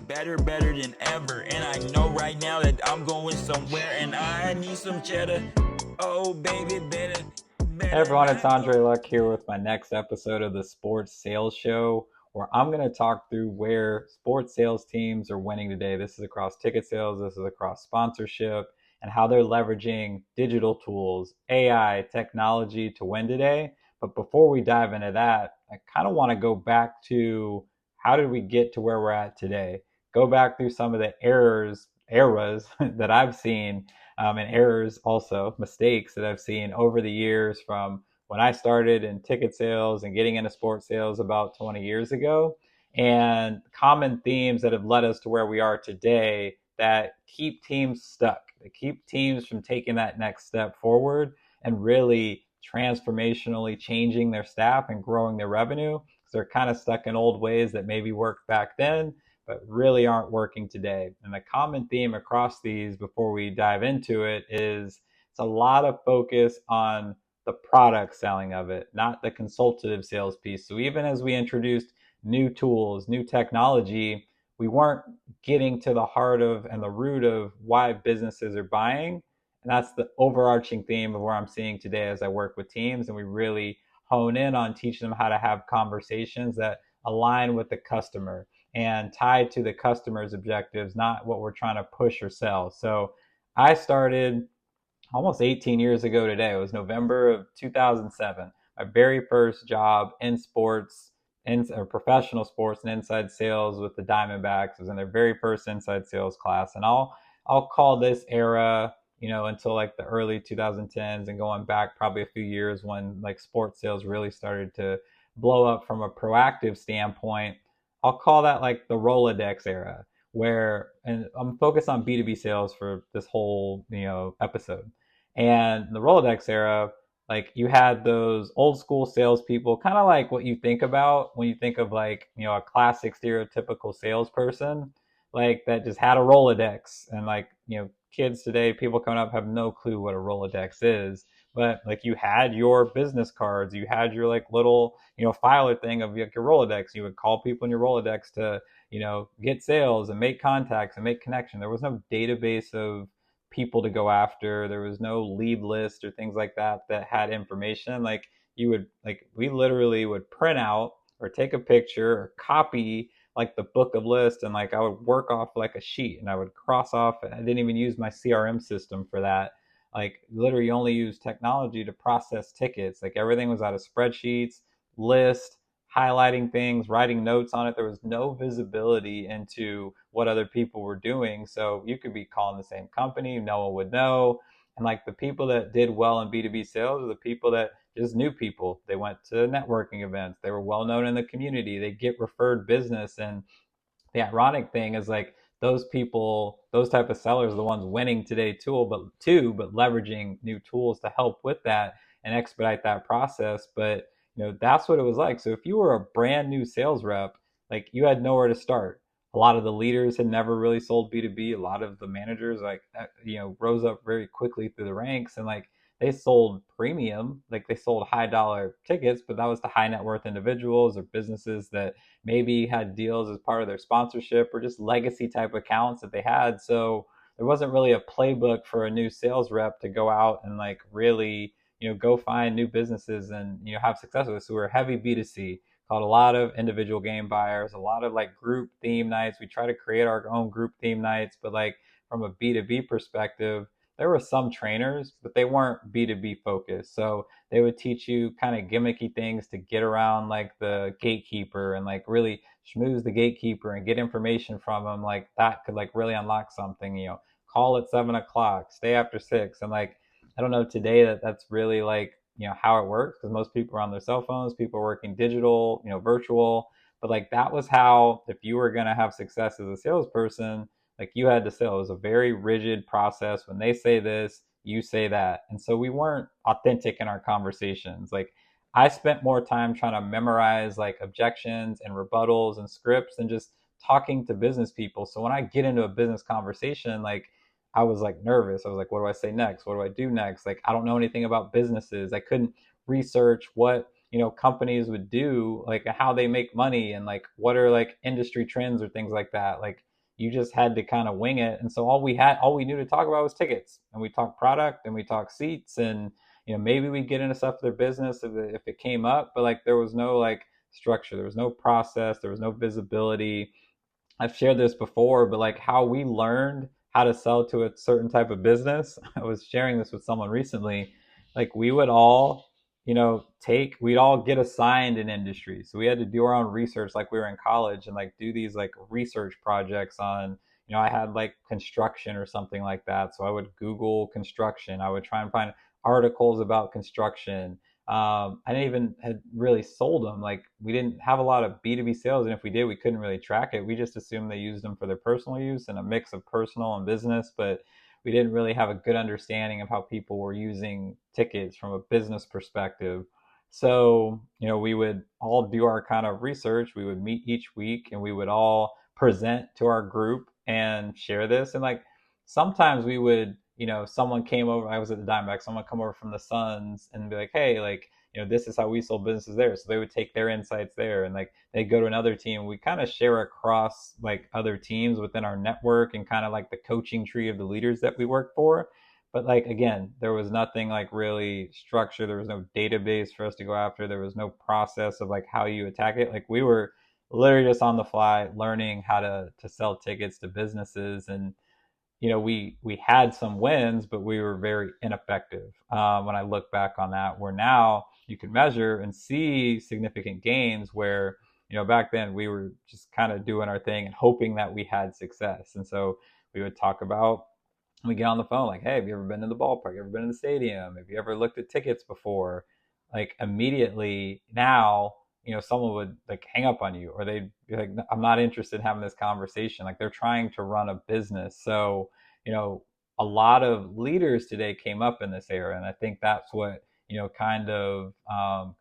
better than ever. And I know right now that I'm going somewhere and I need some cheddar. Oh, baby, better. Hey everyone, it's Andre Luck here with my next episode of the Sports Sales Show, where I'm going to talk through where sports sales teams are winning today. This is across ticket sales, this is across sponsorship, and how they're leveraging digital tools, AI, technology to win today. But before we dive into that, I kind of want to go back to how did we get to where we're at today? Go back through some of the eras that I've seen and errors also, mistakes that I've seen over the years from when I started in ticket sales and getting into sports sales about 20 years ago, and common themes that have led us to where we are today that keep teams stuck, that keep teams from taking that next step forward and really transformationally changing their staff and growing their revenue because they're kind of stuck in old ways that maybe worked back then but really aren't working today. And the common theme across these before we dive into it is it's a lot of focus on the product selling of it, not the consultative sales piece. So even as we introduced new tools, new technology, we weren't getting to the heart of and the root of why businesses are buying. And that's the overarching theme of where I'm seeing today as I work with teams and we really hone in on teaching them how to have conversations that align with the customer and tied to the customer's objectives, not what we're trying to push or sell. So I started almost 18 years ago today. It was November of 2007. My very first job in sports, or professional sports and inside sales with the Diamondbacks. It was in their very first inside sales class. And I'll call this era, until like the early 2010s and going back probably a few years when like sports sales really started to blow up from a proactive standpoint. I'll call that like the Rolodex era, where, and I'm focused on B2B sales for this whole, episode. And the Rolodex era, like you had those old school salespeople, kind of like what you think about when you think of like, a classic stereotypical salesperson, like that just had a Rolodex. And like, kids today, people coming up have no clue what a Rolodex is. But like you had your business cards, you had your like little, filer thing of like your Rolodex. You would call people in your Rolodex to, get sales and make contacts and make connection. There was no database of people to go after. There was no lead list or things like that that had information. Like you would, like we literally would print out or take a picture or copy like the book of lists, and like I would work off like a sheet and I would cross off. I didn't even use my CRM system for that. Like literally only use technology to process tickets. Like everything was out of spreadsheets, list, highlighting things, writing notes on it. There was no visibility into what other people were doing. So you could be calling the same company, no one would know. And like the people that did well in B2B sales are the people that just knew people. They went to networking events. They were well known in the community. They get referred business. And the ironic thing is like those people, those type of sellers are the ones winning today but leveraging new tools to help with that and expedite that process. But that's what it was like. So if you were a brand new sales rep, like you had nowhere to start. A lot of the leaders had never really sold B2B. A lot of the managers rose up very quickly through the ranks and like they sold premium, like they sold high dollar tickets, but that was to high net worth individuals or businesses that maybe had deals as part of their sponsorship or just legacy type accounts that they had. So there wasn't really a playbook for a new sales rep to go out and like really, go find new businesses and, have success with. So we're heavy B2C, called a lot of individual game buyers, a lot of like group theme nights. We try to create our own group theme nights, but like from a B2B perspective, there were some trainers, but they weren't B2B focused. So they would teach you kind of gimmicky things to get around like the gatekeeper and like really schmooze the gatekeeper and get information from them. Like that could like really unlock something, call at 7 o'clock, stay after 6. And like, I don't know today that's really like, how it works because most people are on their cell phones, people are working digital, virtual. But like that was how, if you were going to have success as a salesperson, like you had to sell. It was a very rigid process. When they say this, you say that. And so we weren't authentic in our conversations. Like I spent more time trying to memorize like objections and rebuttals and scripts than just talking to business people. So when I get into a business conversation, like I was like nervous. I was like, what do I say next? What do I do next? Like I don't know anything about businesses. I couldn't research what companies would do, like how they make money and like what are like industry trends or things like that. Like you just had to kind of wing it. And so all we knew to talk about was tickets, and we talked product and we talked seats, and maybe we'd get into stuff for their business if it came up, but like there was no like structure, there was no process, there was no visibility. I've shared this before, but like how we learned how to sell to a certain type of business, I was sharing this with someone recently. Like we would all, we'd all get assigned an industry. So we had to do our own research like we were in college and like do these like research projects on, I had like construction or something like that. So I would Google construction. I would try and find articles about construction. I didn't even had really sold them. Like we didn't have a lot of B2B sales, and if we did, we couldn't really track it. We just assumed they used them for their personal use and a mix of personal and business, but we didn't really have a good understanding of how people were using tickets from a business perspective. So, we would all do our kind of research. We would meet each week and we would all present to our group and share this. And like sometimes we would, someone came over, I was at the Diamondbacks, someone come over from the Suns and be like, hey, like, this is how we sold businesses there. So they would take their insights there and like they go to another team. We kind of share across like other teams within our network and kind of like the coaching tree of the leaders that we work for. But like, again, there was nothing like really structured. There was no database for us to go after. There was no process of like how you attack it. Like we were literally just on the fly learning how to sell tickets to businesses. And we had some wins, but we were very ineffective. When I look back on that, where now you can measure and see significant gains where, back then we were just kind of doing our thing and hoping that we had success. And so we would talk about, we get on the phone like, hey, have you ever been to the ballpark? Ever been to the stadium? Have you ever looked at tickets before? Like immediately now, someone would like hang up on you, or they'd be like, I'm not interested in having this conversation. Like they're trying to run a business. So, a lot of leaders today came up in this era. And I think that's what, kind of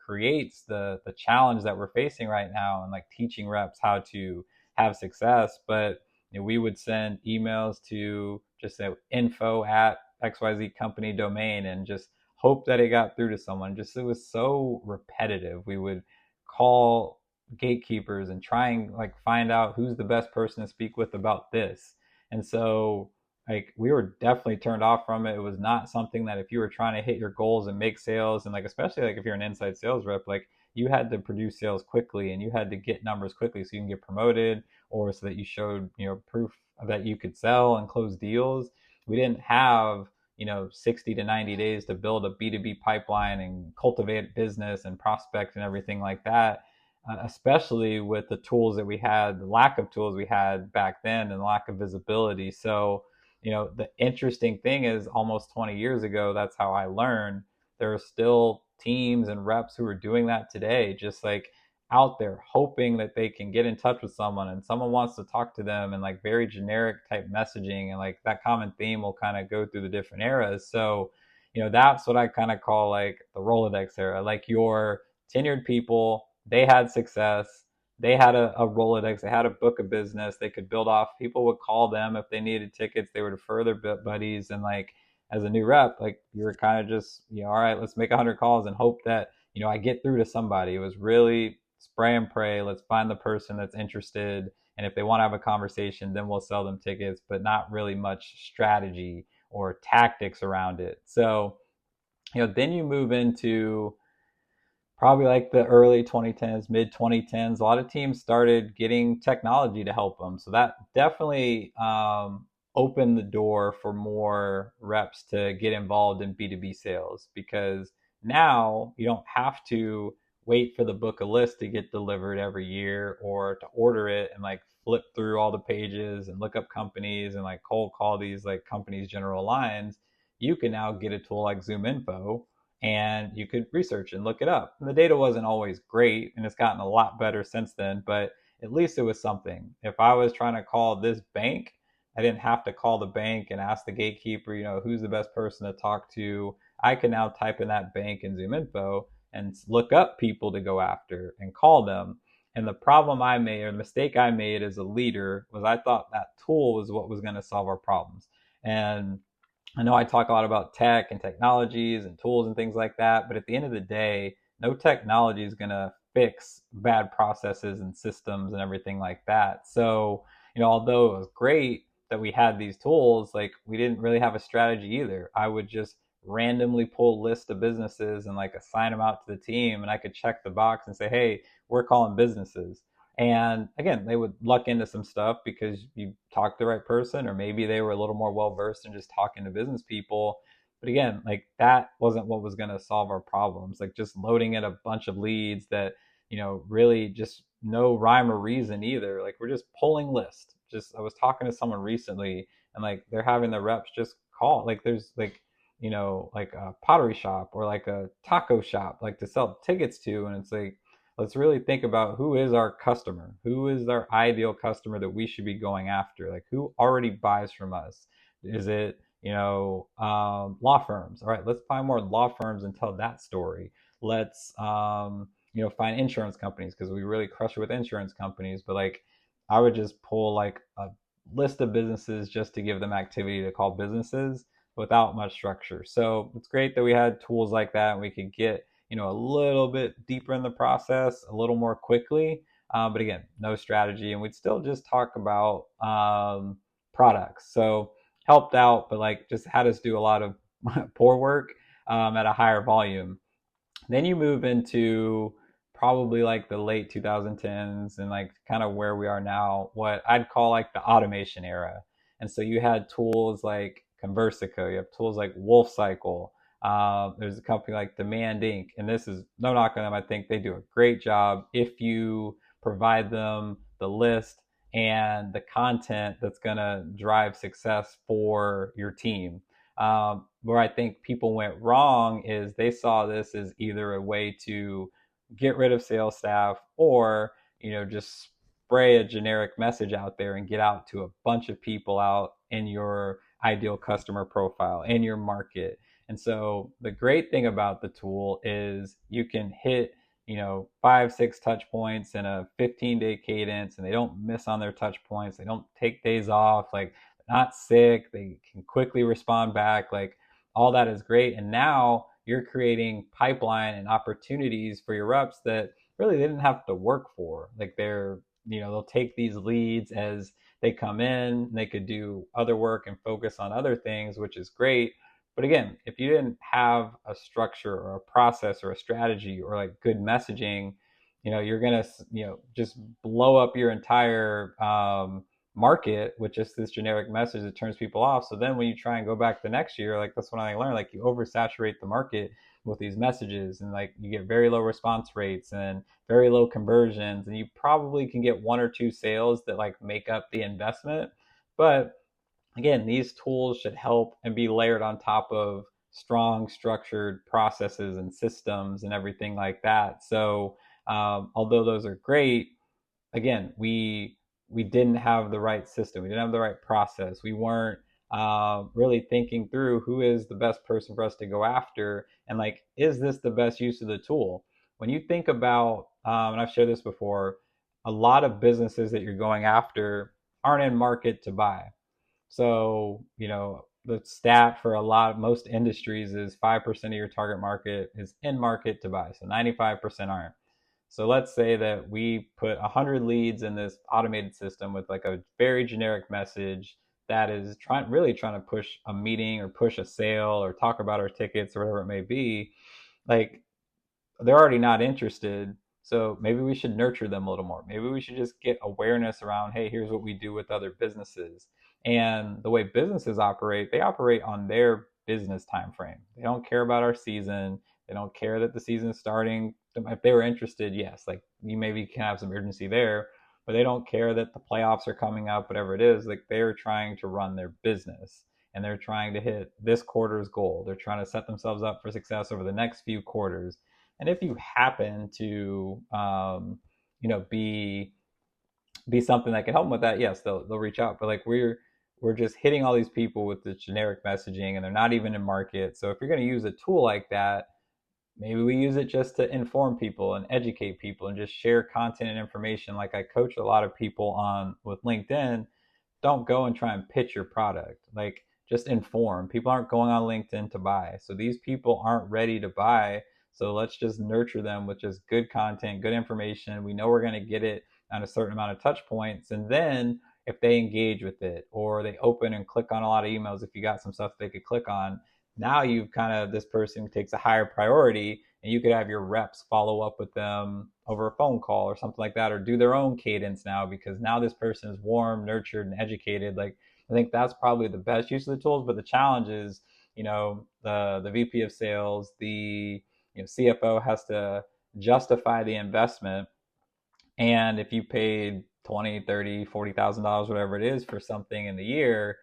creates the challenge that we're facing right now, and like teaching reps how to have success. But we would send emails to just say info at XYZ company domain and just hope that it got through to someone. Just it was so repetitive. We would call gatekeepers and try and like find out who's the best person to speak with about this. And so like we were definitely turned off from it. It was not something that if you were trying to hit your goals and make sales, and like especially like if you're an inside sales rep, like you had to produce sales quickly and you had to get numbers quickly so you can get promoted, or so that you showed proof that you could sell and close deals. We didn't have 60 to 90 days to build a B2B pipeline and cultivate business and prospect and everything like that, especially with the tools that we had, the lack of tools we had back then, and the lack of visibility. So the interesting thing is almost 20 years ago, that's how I learned. There are still teams and reps who are doing that today, just like out there hoping that they can get in touch with someone and someone wants to talk to them, and like very generic type messaging, and like that common theme will kind of go through the different eras. So that's what I kind of call like the Rolodex era. Like your tenured people, they had success, they had a Rolodex, they had a book of business they could build off. People would call them if they needed tickets, they would refer their buddies. And like as a new rep, like you were kind of just all right, let's make 100 calls and hope that I get through to somebody. It was really spray and pray. Let's find the person that's interested, and if they want to have a conversation, then we'll sell them tickets, but not really much strategy or tactics around it. So then you move into probably like the early 2010s, mid 2010s. A lot of teams started getting technology to help them, so that definitely opened the door for more reps to get involved in B2B sales, because now you don't have to wait for the book of list to get delivered every year, or to order it and like flip through all the pages and look up companies and like cold call these like companies' general lines. You can now get a tool like Zoom Info and you could research and look it up. And the data wasn't always great, and it's gotten a lot better since then, but at least it was something. If I was trying to call this bank, I didn't have to call the bank and ask the gatekeeper, who's the best person to talk to. I can now type in that bank in Zoom Info and look up people to go after and call them. And the problem I made, or the mistake I made as a leader, was I thought that tool was what was going to solve our problems. And I know I talk a lot about tech and technologies and tools and things like that, but at the end of the day, no technology is going to fix bad processes and systems and everything like that. So, although it was great that we had these tools, like we didn't really have a strategy either. I would just randomly pull a list of businesses and like assign them out to the team, and I could check the box and say, hey, we're calling businesses. And again, they would luck into some stuff because you talked to the right person, or maybe they were a little more well versed in just talking to business people. But again, like that wasn't what was going to solve our problems. Like just loading in a bunch of leads that, really just no rhyme or reason either. Like we're just pulling lists. Just I was talking to someone recently, and like they're having the reps just call. Like there's like, like a pottery shop or like a taco shop, like to sell tickets to. And it's like, let's really think about who is our customer, who is our ideal customer that we should be going after, like who already buys from us. Is it, law firms? All right, let's find more law firms and tell that story. Let's, find insurance companies, because we really crush it with insurance companies. But like, I would just pull like a list of businesses just to give them activity to call businesses without much structure. So it's great that we had tools like that, and we could get, a little bit deeper in the process a little more quickly. But again, no strategy, and we'd still just talk about products. So helped out, but like just had us do a lot of poor work at a higher volume. Then you move into probably like the late 2010s and like kind of where we are now, what I'd call like the automation era. And so you had tools like Conversica, you have tools like Wolf Cycle. There's a company like Demand Inc. And this is no knock on them. I think they do a great job if you provide them the list and the content that's going to drive success for your team. Where I think people went wrong is they saw this as either a way to get rid of sales staff, or just spray a generic message out there and get out to a bunch of people out in your ideal customer profile in your market. And so the great thing about the tool is you can hit 5-6 touch points in a 15-day cadence, and they don't miss on their touch points. They don't take days off. Like, not sick, they can quickly respond back. Like, all that is great. And now you're creating pipeline and opportunities for your reps that really they didn't have to work for. Like, they'll take these leads as they come in, and they could do other work and focus on other things, which is great. But again, if you didn't have a structure or a process or a strategy or like good messaging, you're gonna just blow up your entire market with just this generic message that turns people off. So then when you try and go back the next year, like that's what I learned, like you oversaturate the market with these messages, and like you get very low response rates and very low conversions, and you probably can get 1 or 2 sales that like make up the investment. But again, these tools should help and be layered on top of strong structured processes and systems and everything like that. So although those are great, again, we didn't have the right system. We didn't have the right process. We weren't really thinking through who is the best person for us to go after, and like, is this the best use of the tool? When you think about, and I've shared this before, a lot of businesses that you're going after aren't in market to buy. So, the stat for most industries is 5% of your target market is in market to buy. So 95% aren't. So let's say that we put 100 leads in this automated system with like a very generic message that is really trying to push a meeting or push a sale or talk about our tickets or whatever it may be. Like, they're already not interested. So maybe we should nurture them a little more. Maybe we should just get awareness around, hey, here's what we do with other businesses. And the way businesses operate, they operate on their business time frame. They don't care about our season. They don't care that the season's starting. If they were interested, yes, like you maybe can have some urgency there, but they don't care that the playoffs are coming up, whatever it is. Like, they're trying to run their business, and they're trying to hit this quarter's goal. They're trying to set themselves up for success over the next few quarters. And if you happen to, be something that can help them with that, yes, they'll reach out. But like, we're just hitting all these people with this generic messaging, and they're not even in market. So if you're going to use a tool like that, maybe we use it just to inform people and educate people and just share content and information. Like, I coach a lot of people on with LinkedIn. Don't go and try and pitch your product. Like, just inform. People aren't going on LinkedIn to buy. So these people aren't ready to buy. So let's just nurture them with just good content, good information. We know we're going to get it on a certain amount of touch points. And then if they engage with it or they open and click on a lot of emails, if you got some stuff they could click on, now you've kind of, this person takes a higher priority, and you could have your reps follow up with them over a phone call or something like that, or do their own cadence now, because now this person is warm, nurtured, and educated. Like, I think that's probably the best use of the tools. But the challenge is, the VP of sales, the CFO has to justify the investment. And if you paid 20, 30, $40,000, whatever it is, for something in the year,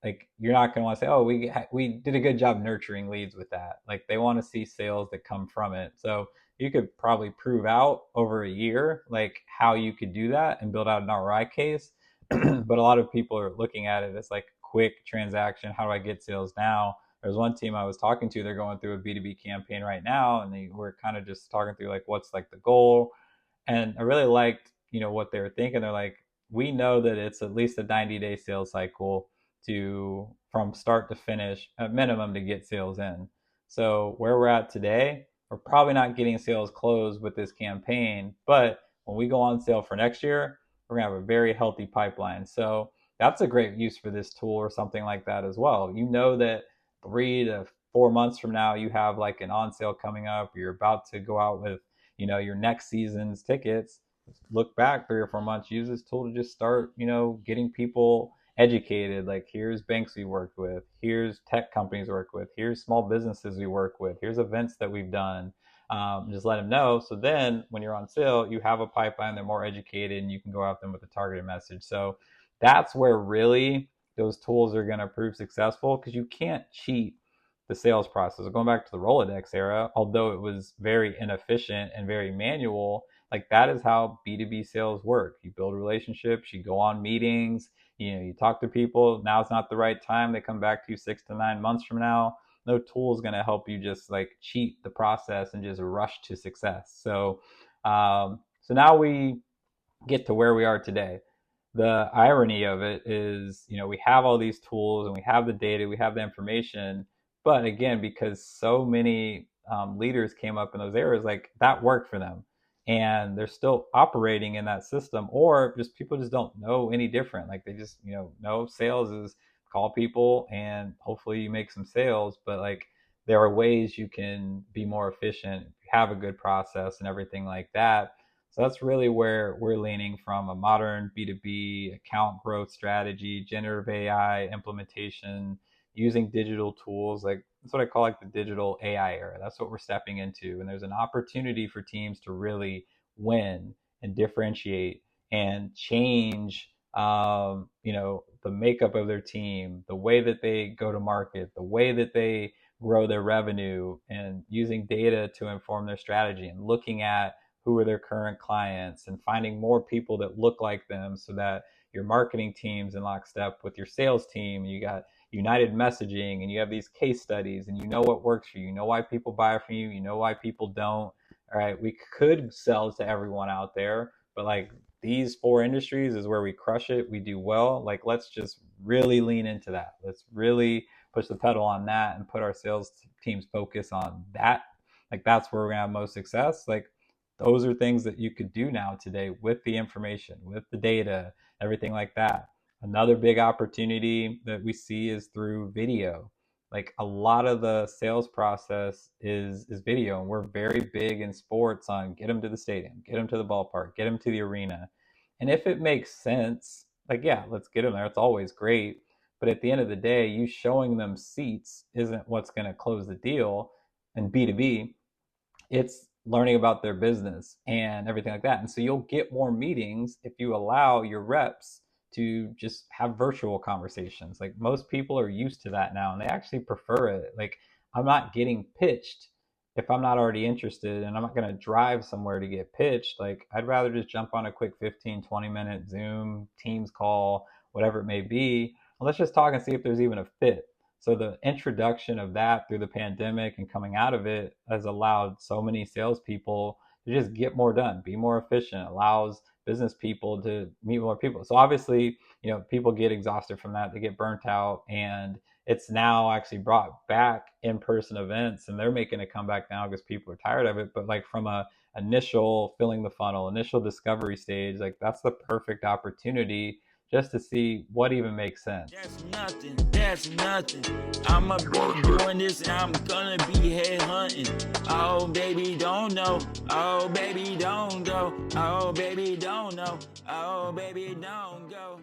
like, you're not going to want to say, oh, we did a good job nurturing leads with that. Like, they want to see sales that come from it. So you could probably prove out over a year like how you could do that and build out an ROI case. But a lot of people are looking at it as like quick transaction. How do I get sales now? There's one team I was talking to, they're going through a B2B campaign right now, and they were kind of just talking through like what's like the goal. And I really liked, what they were thinking. They're like, we know that it's at least a 90-day sales cycle to, from start to finish, at minimum, to get sales in. So where we're at today, we're probably not getting sales closed with this campaign, but when we go on sale for next year, we're gonna have a very healthy pipeline. So that's a great use for this tool or something like that as well. You know that 3 to 4 months from now, you have like an on sale coming up, you're about to go out with your next season's tickets. Look back 3 or 4 months, use this tool to just start getting people educated. Like, here's banks we worked with, here's tech companies we work with, here's small businesses we work with, here's events that we've done. Just let them know. So then when you're on sale, you have a pipeline, they're more educated, and you can go out them with a targeted message. So that's where really those tools are going to prove successful, because you can't cheat the sales process. Going back to the Rolodex era, although it was very inefficient and very manual, like, that is how B2B sales work. You build relationships, you go on meetings, you talk to people. Now it's not the right time. They come back to you 6 to 9 months from now. No tool is going to help you just like cheat the process and just rush to success. So now we get to where we are today. The irony of it is, we have all these tools and we have the data, we have the information, but again, because so many leaders came up in those areas, like, that worked for them, and they're still operating in that system, or just people just don't know any different. Like, they just know sales is call people and hopefully you make some sales, but like, there are ways you can be more efficient, have a good process and everything like that. So that's really where we're leaning, from a modern B2B account growth strategy, generative AI implementation, using digital tools. Like, that's what I call like the digital AI era. That's what we're stepping into. And there's an opportunity for teams to really win and differentiate and change, the makeup of their team, the way that they go to market, the way that they grow their revenue, and using data to inform their strategy, and looking at who are their current clients and finding more people that look like them, so that your marketing team's in lockstep with your sales team. You got united messaging, and you have these case studies, and you know what works for you. You know why people buy from you. You know why people don't. All right, we could sell to everyone out there, but like, these 4 industries is where we crush it. We do well. Like, let's just really lean into that. Let's really push the pedal on that and put our sales team's focus on that. Like, that's where we're gonna have most success. Like, those are things that you could do now today with the information, with the data, everything like that. Another big opportunity that we see is through video. Like, a lot of the sales process is video, and we're very big in sports on get them to the stadium, get them to the ballpark, get them to the arena. And if it makes sense, like, yeah, let's get them there. It's always great. But at the end of the day, you showing them seats isn't what's going to close the deal. In B2B, it's learning about their business and everything like that. And so you'll get more meetings if you allow your reps to just have virtual conversations. Like, most people are used to that now, and they actually prefer it. Like, I'm not getting pitched if I'm not already interested, and I'm not going to drive somewhere to get pitched. Like, I'd rather just jump on a quick 15-20 minute Zoom, Teams call, whatever it may be, and let's just talk and see if there's even a fit. So the introduction of that through the pandemic and coming out of it has allowed so many salespeople to just get more done, be more efficient, allows business people to meet more people. So obviously, people get exhausted from that, they get burnt out, and it's now actually brought back in-person events, and they're making a comeback now because people are tired of it. But like, from a initial filling the funnel, initial discovery stage, like, that's the perfect opportunity just to see what even makes sense. That's nothing, that's nothing. I'ma be doing this and I'm gonna be head hunting. Oh baby, don't know. Oh baby, don't go. Oh baby, don't know. Oh baby, don't go.